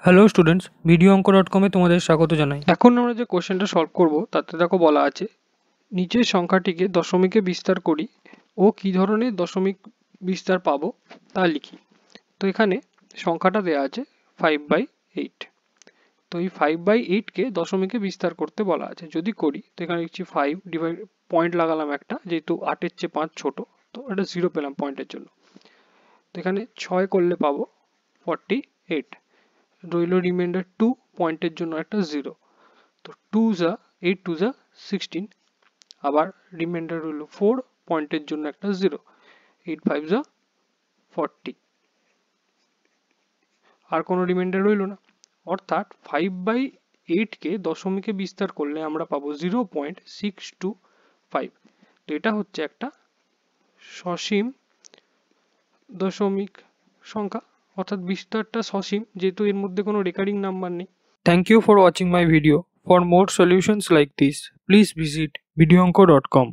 Hello students, video অঙ্ক dot কমে তোমাদের স্বাগত জানাই। এখন আমরা যে কোশ্চেনটা সলভ করব তাতে দেখো বলা আছে নিচের সংখ্যাটিকে দশমিকে বিস্তার করি ও কী ধরনের দশমিক বিস্তার পাবো তা লিখি। তো এখানে সংখ্যাটা দেওয়া আছে 5/8। তো এই 5/8কে দশমিকে বিস্তার করতে বলা আছে। যদি করি তো এখানে লিখছি 5 পয়েন্ট লাগালাম একটা, যেহেতু 8-এর চেয়ে 5 ছোট, তো এটা 0 পেলাম পয়েন্টের জন্য। তো এখানে 6 করলে পাবো 48, রইল রিমাইন্ডার 2 পয়েন্টের জন্য একটা 0। তো 8 2 যা 16, আবার রিমাইন্ডার রইল 4 পয়েন্টের জন্য একটা 0। 8 5 যা 40, আর কোনো রিমাইন্ডার রইল না। অর্থাৎ 5/8কে দশমিকে বিস্তার করলে আমরা পাবো 0.625। তো এটা হচ্ছে একটা সসীম দশমিক সংখ্যা, অর্থাৎ বিস্তারটা সসীম, যেহেতু এর মধ্যে কোনো রেকারিং নাম্বার নেই। Thank you for watching my video. For more solutions like this, please visit videoonko.com.